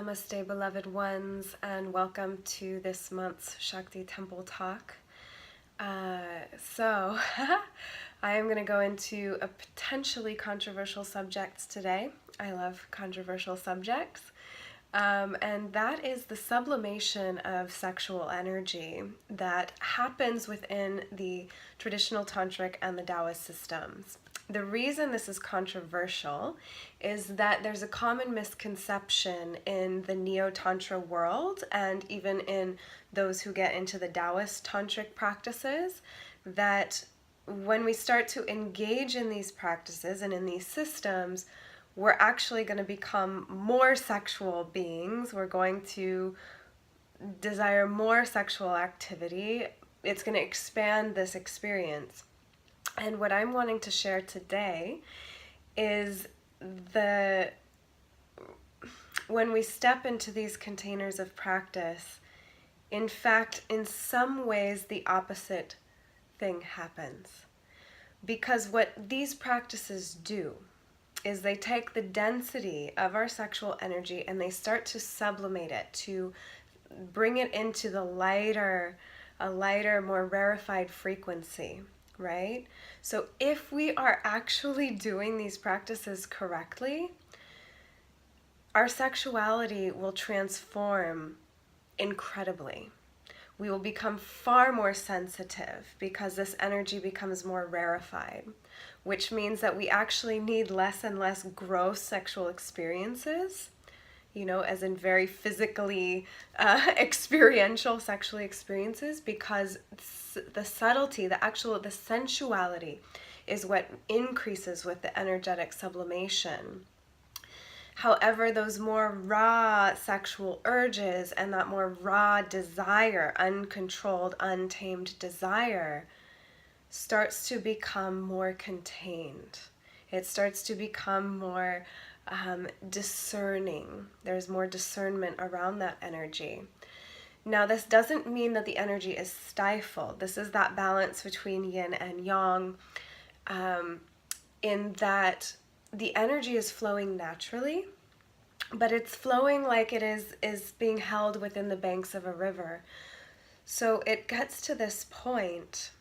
Namaste, beloved ones, and welcome to this month's Shakti Temple Talk. So, I am going to go into a potentially controversial subject today. I love controversial subjects. And that is the sublimation of sexual energy that happens within the traditional Tantric and the Taoist systems. The reason this is controversial is that there's a common misconception in the Neo-Tantra world and even in those who get into the Taoist Tantric practices that when we start to engage in these practices and in these systems, we're actually going to become more sexual beings. We're going to desire more sexual activity. It's going to expand this experience. And what I'm wanting to share today is when we step into these containers of practice, in fact, in some ways, the opposite thing happens. Because what these practices do is they take the density of our sexual energy and they start to sublimate it, to bring it into a lighter, more rarefied frequency, right? So if we are actually doing these practices correctly, our sexuality will transform incredibly. We will become far more sensitive because this energy becomes more rarefied, which means that we actually need less and less gross sexual experiences, as in very physically experiential sexual experiences, because the subtlety, the sensuality is what increases with the energetic sublimation. However, those more raw sexual urges and that more raw desire, uncontrolled, untamed desire, starts to become more contained. It starts to become more discerning. There's more discernment around that energy. Now, this doesn't mean that the energy is stifled. This is that balance between yin and yang, in that the energy is flowing naturally, but it's flowing like it is being held within the banks of a river. So it gets to this point,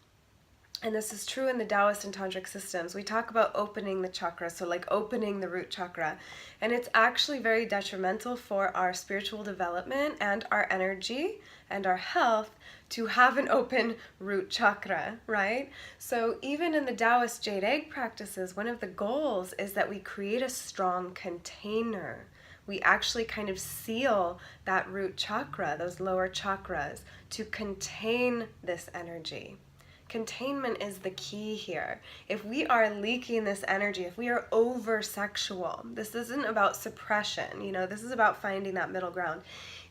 and this is true in the Taoist and Tantric systems. We talk about opening the chakra, so like opening the root chakra. And it's actually very detrimental for our spiritual development and our energy and our health to have an open root chakra, right? So even in the Taoist jade egg practices, one of the goals is that we create a strong container. We actually kind of seal that root chakra, those lower chakras, to contain this energy. Containment is the key here. If we are leaking this energy, if we are over-sexual, this isn't about suppression, this is about finding that middle ground.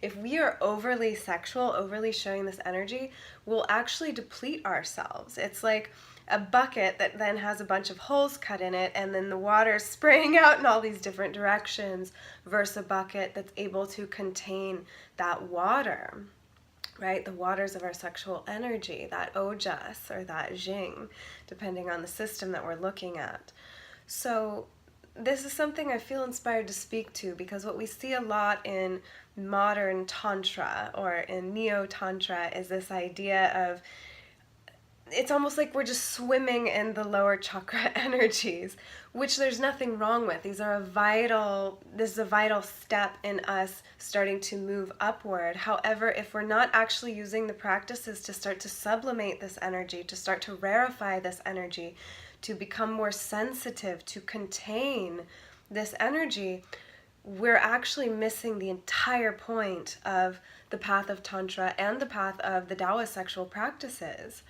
If we are overly sexual, overly showing this energy, we'll actually deplete ourselves. It's like a bucket that then has a bunch of holes cut in it and then the water is spraying out in all these different directions versus a bucket that's able to contain that water. Right, the waters of our sexual energy, that ojas or that jing, depending on the system that we're looking at. So this is something I feel inspired to speak to because what we see a lot in modern Tantra or in Neo-Tantra is this idea of it's almost like we're just swimming in the lower chakra energies, which there's nothing wrong with. This is a vital step in us starting to move upward. However, if we're not actually using the practices to start to sublimate this energy, to start to rarefy this energy, to become more sensitive, to contain this energy, we're actually missing the entire point of the path of Tantra and the path of the Taoist sexual practices.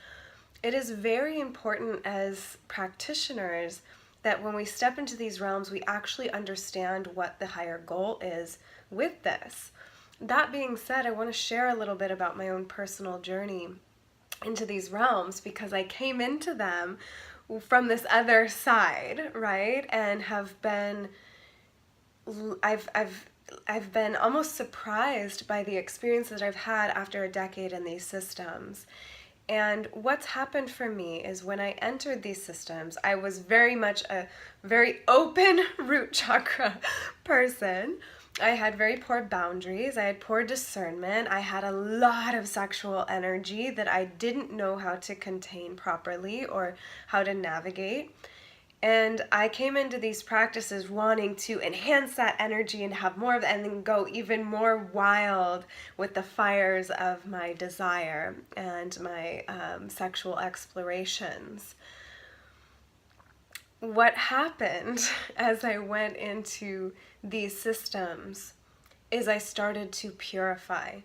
It is very important as practitioners that when we step into these realms, we actually understand what the higher goal is with this. That being said, I want to share a little bit about my own personal journey into these realms because I came into them from this other side, right? And I've been almost surprised by the experience that I've had after a decade in these systems. And what's happened for me is when I entered these systems, I was very much a very open root chakra person. I had very poor boundaries. I had poor discernment. I had a lot of sexual energy that I didn't know how to contain properly or how to navigate. And I came into these practices wanting to enhance that energy and have more of it and then go even more wild with the fires of my desire and my sexual explorations. What happened as I went into these systems is I started to purify.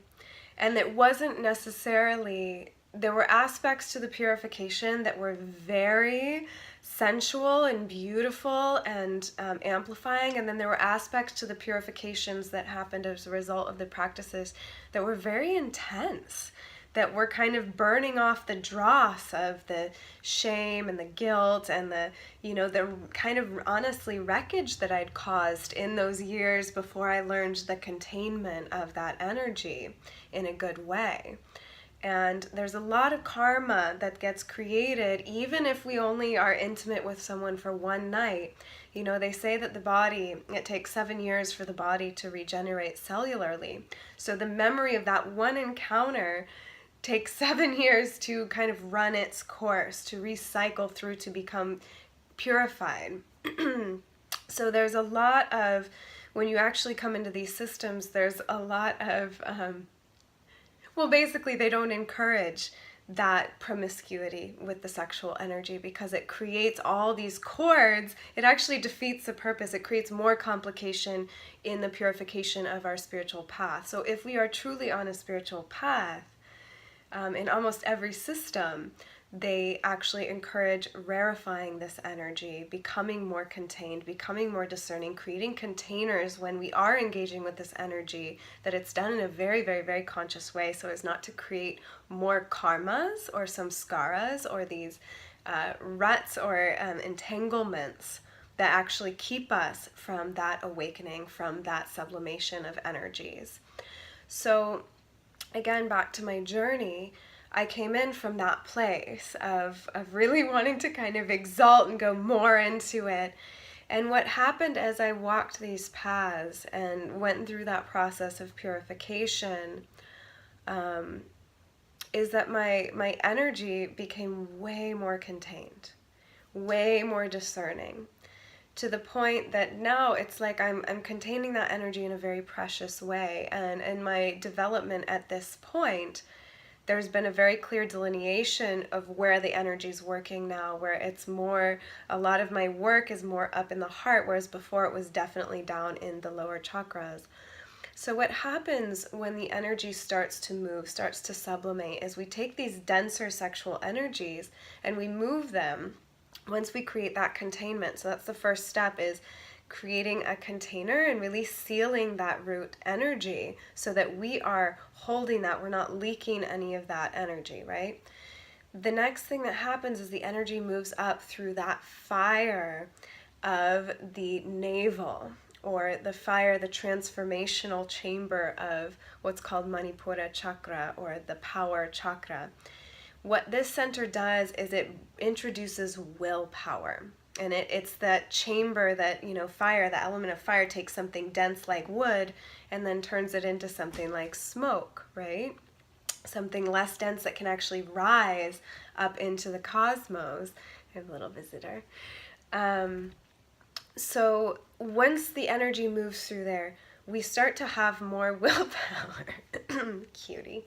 And it wasn't necessarily, there were aspects to the purification that were very sensual and beautiful and amplifying. And then there were aspects to the purifications that happened as a result of the practices that were very intense, that were kind of burning off the dross of the shame and the guilt and the, the kind of honestly wreckage that I'd caused in those years before I learned the containment of that energy in a good way. And there's a lot of karma that gets created even if we only are intimate with someone for one night. They say that the body, it takes 7 years for the body to regenerate cellularly. So the memory of that one encounter takes 7 years to kind of run its course, to recycle through, to become purified. So there's a lot of, when you actually come into these systems, there's a lot of, basically they don't encourage that promiscuity with the sexual energy because it creates all these cords. It actually defeats the purpose. It creates more complication in the purification of our spiritual path. So if we are truly on a spiritual path, in almost every system, they actually encourage rarefying this energy, becoming more contained, becoming more discerning, creating containers when we are engaging with this energy, that it's done in a very, very, very conscious way so as not to create more karmas or samskaras or these ruts or entanglements that actually keep us from that awakening, from that sublimation of energies. So again, back to my journey, I came in from that place of really wanting to kind of exalt and go more into it. And what happened as I walked these paths and went through that process of purification is that my energy became way more contained, way more discerning, to the point that now it's like I'm containing that energy in a very precious way. And in my development at this point, there's been a very clear delineation of where the energy is working now, where it's more, a lot of my work is more up in the heart, whereas before it was definitely down in the lower chakras. So what happens when the energy starts to move, starts to sublimate, is we take these denser sexual energies and we move them. Once we create that containment, so that's the first step, is creating a container and really sealing that root energy so that we are holding that, we're not leaking any of that energy, right? The next thing that happens is the energy moves up through that fire of the navel, or the fire, the transformational chamber of what's called Manipura chakra, or the power chakra. What this center does is it introduces willpower. And it's that chamber that, fire, the element of fire takes something dense like wood and then turns it into something like smoke, right? Something less dense that can actually rise up into the cosmos. I have a little visitor. So once the energy moves through there, we start to have more willpower. Cutie.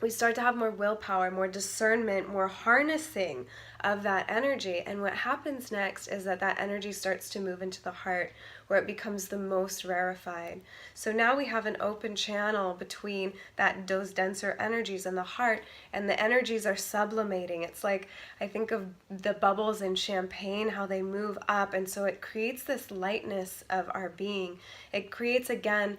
We start to have more willpower, more discernment, more harnessing of that energy. And what happens next is that energy starts to move into the heart, where it becomes the most rarefied. So now we have an open channel between those denser energies in the heart, and the energies are sublimating. It's like, I think of the bubbles in champagne, how they move up. And so it creates this lightness of our being. It creates, again,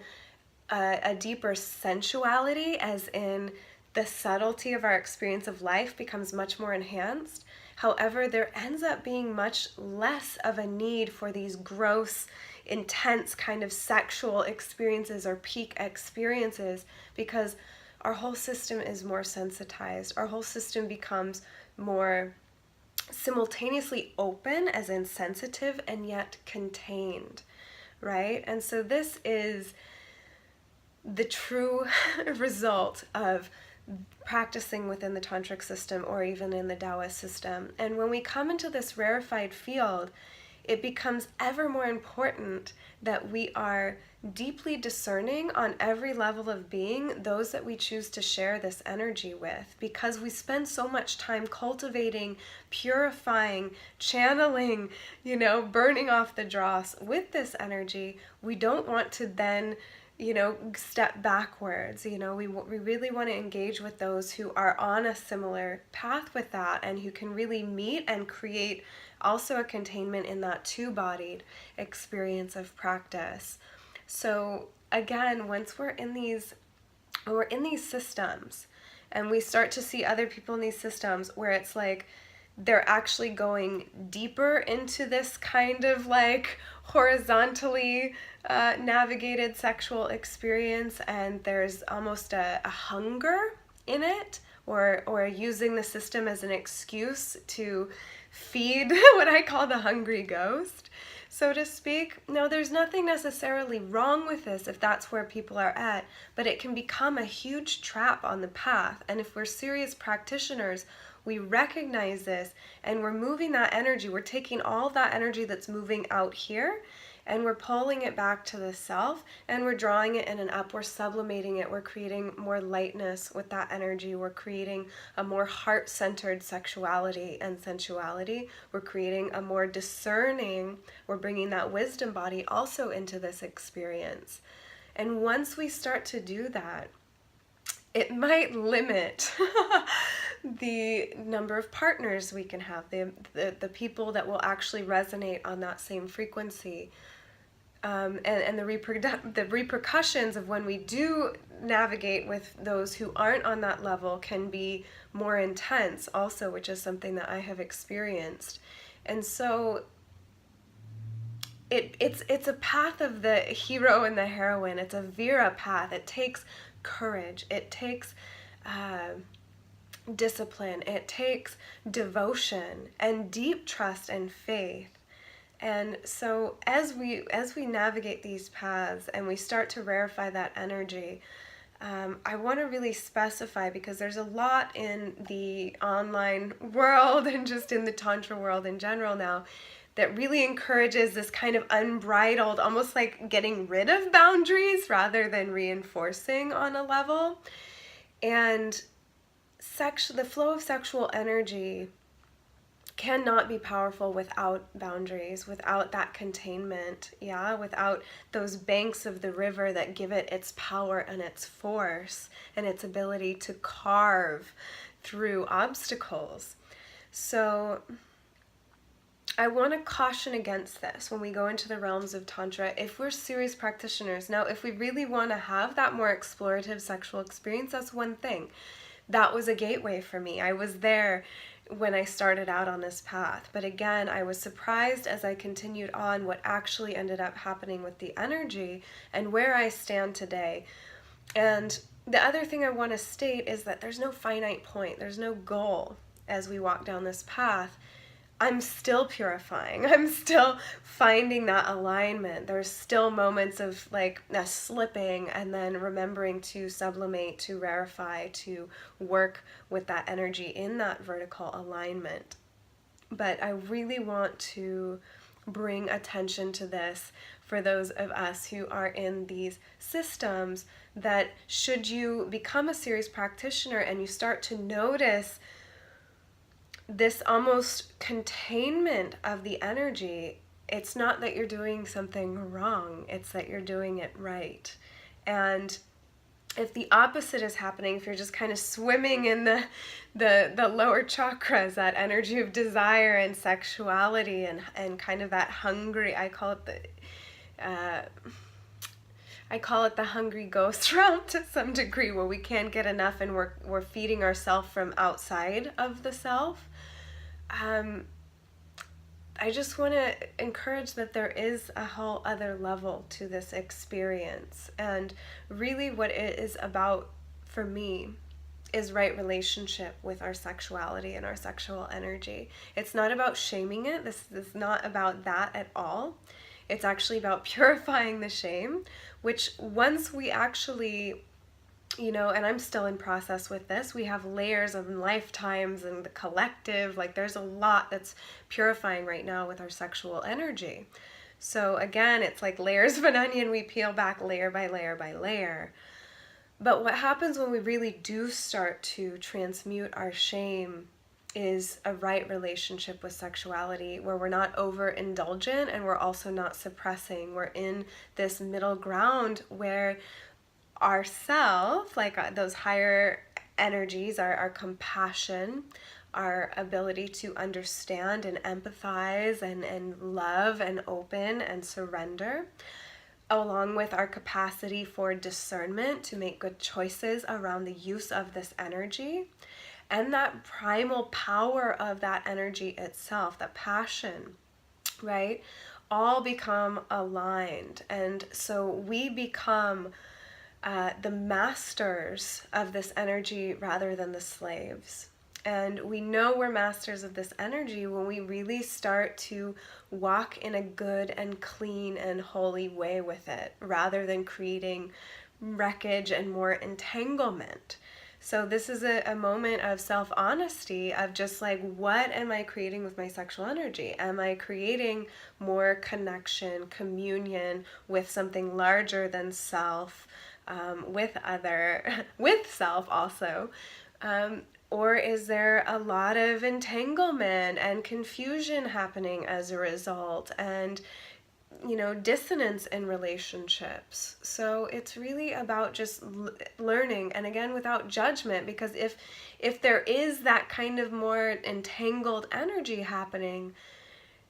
a deeper sensuality, as in the subtlety of our experience of life becomes much more enhanced. However, there ends up being much less of a need for these gross, intense kind of sexual experiences or peak experiences, because our whole system is more sensitized. Our whole system becomes more simultaneously open, as in sensitive, and yet contained, right? And so this is the true result of practicing within the tantric system or even in the Taoist system. And when we come into this rarefied field, it becomes ever more important that we are deeply discerning on every level of being those that we choose to share this energy with, because we spend so much time cultivating, purifying, channeling, burning off the dross with this energy. We don't want to then step backwards. We really want to engage with those who are on a similar path with that, and who can really meet and create also a containment in that two-bodied experience of practice. So again, once we're in these systems, and we start to see other people in these systems where it's like they're actually going deeper into this kind of like horizontally navigated sexual experience, and there's almost a hunger in it, or using the system as an excuse to feed what I call the hungry ghost, so to speak. No, there's nothing necessarily wrong with this if that's where people are at, but it can become a huge trap on the path. And if we're serious practitioners, we recognize this, and we're moving that energy. We're taking all that energy that's moving out here, and we're pulling it back to the self, and we're drawing it in and up. We're sublimating it. We're creating more lightness with that energy. We're creating a more heart-centered sexuality and sensuality. We're creating a more discerning, we're bringing that wisdom body also into this experience. And once we start to do that, it might limit the number of partners we can have, the people that will actually resonate on that same frequency. And the repercussions of when we do navigate with those who aren't on that level can be more intense also, which is something that I have experienced. And so it's a path of the hero and the heroine. It's a Vira path. It takes courage. It takes discipline. It takes devotion and deep trust and faith. And so as we navigate these paths and we start to rarefy that energy, I want to really specify, because there's a lot in the online world and just in the Tantra world in general now that really encourages this kind of unbridled, almost like getting rid of boundaries rather than reinforcing on a level. And the flow of sexual energy cannot be powerful without boundaries, without that containment, without those banks of the river that give it its power and its force and its ability to carve through obstacles. So I want to caution against this when we go into the realms of Tantra. If we're serious practitioners, now if we really want to have that more explorative sexual experience, that's one thing. That was a gateway for me. I was there when I started out on this path. But again, I was surprised as I continued on what actually ended up happening with the energy and where I stand today. And the other thing I want to state is that there's no finite point. There's no goal as we walk down this path. I'm still purifying. I'm still finding that alignment. There's still moments of like slipping, and then remembering to sublimate, to rarefy, to work with that energy in that vertical alignment. But I really want to bring attention to this for those of us who are in these systems, that should you become a serious practitioner and you start to notice this almost containment of the energy, it's not that you're doing something wrong, it's that you're doing it right. And if the opposite is happening, if you're just kind of swimming in the lower chakras, that energy of desire and sexuality and kind of that hungry, I call it the hungry ghost realm to some degree, where we can't get enough and we're feeding ourselves from outside of the self. I just want to encourage that there is a whole other level to this experience. And really what it is about for me is right relationship with our sexuality and our sexual energy. It's not about shaming it. This is not about that at all. It's actually about purifying the shame, which once we actually, and I'm still in process with this, we have layers and lifetimes and the collective, like there's a lot that's purifying right now with our sexual energy. So again, it's like layers of an onion, we peel back layer by layer by layer. But what happens when we really do start to transmute our shame is a right relationship with sexuality, where we're not overindulgent and we're also not suppressing. We're in this middle ground where ourself, like those higher energies, our compassion, our ability to understand and empathize and love and open and surrender, along with our capacity for discernment to make good choices around the use of this energy, and that primal power of that energy itself, that passion, right? All become aligned. And so we become the masters of this energy rather than the slaves. And we know we're masters of this energy when we really start to walk in a good and clean and holy way with it, rather than creating wreckage and more entanglement. So this is a moment of self-honesty, of just like, what am I creating with my sexual energy? Am I creating more connection, communion with something larger than self, with self also? Or is there a lot of entanglement and confusion happening as a result, and dissonance in relationships? So it's really about just learning, and again, without judgment, because if there is that kind of more entangled energy happening,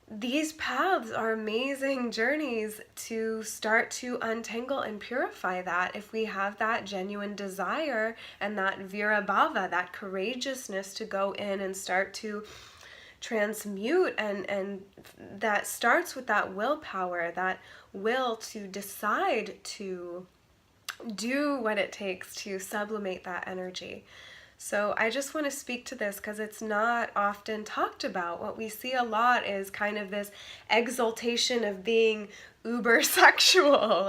these paths are amazing journeys to start to untangle and purify that, if we have that genuine desire and that vira bhava, that courageousness to go in and start to transmute, and that starts with that willpower, that will to decide to do what it takes to sublimate that energy. So I just want to speak to this because it's not often talked about. What we see a lot is kind of this exaltation of being uber sexual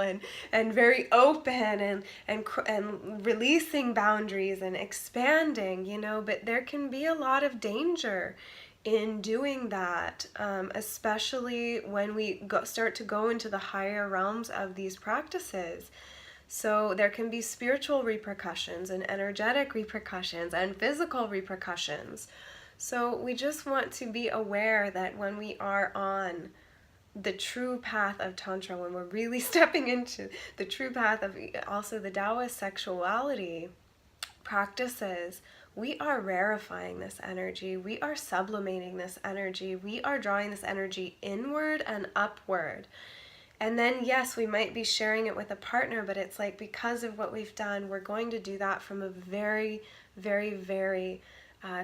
and very open and releasing boundaries and expanding, but there can be a lot of danger in doing that, especially when we start to go into the higher realms of these practices. So there can be spiritual repercussions and energetic repercussions and physical repercussions. So we just want to be aware that when we are on the true path of Tantra, when we're really stepping into the true path of also the Taoist sexuality practices, we are rarefying this energy. We are sublimating this energy. We are drawing this energy inward and upward. And then, yes, we might be sharing it with a partner, but it's like, because of what we've done, we're going to do that from a very, very, very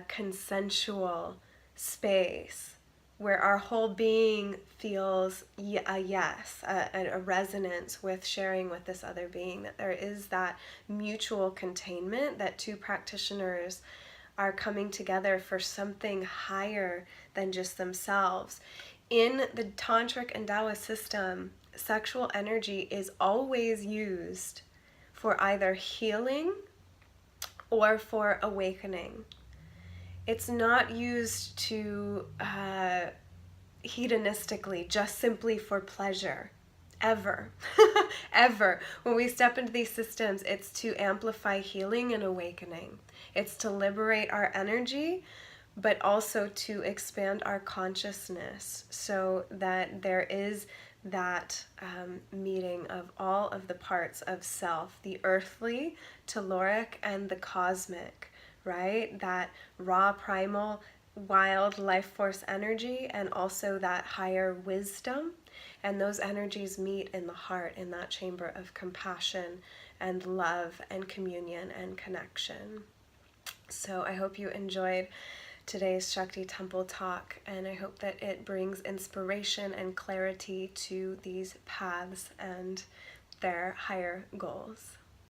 consensual space, where our whole being feels a yes, a resonance with sharing with this other being, that there is that mutual containment, that two practitioners are coming together for something higher than just themselves. In the Tantric and Taoist system, sexual energy is always used for either healing or for awakening. It's not used to hedonistically, just simply for pleasure, ever. Ever. When we step into these systems, it's to amplify healing and awakening. It's to liberate our energy, but also to expand our consciousness, so that there is that meeting of all of the parts of self, the earthly, telluric, and the cosmic, right? That raw, primal, wild life force energy, and also that higher wisdom. And those energies meet in the heart, in that chamber of compassion and love and communion and connection. So I hope you enjoyed today's Shakti Temple talk, and I hope that it brings inspiration and clarity to these paths and their higher goals.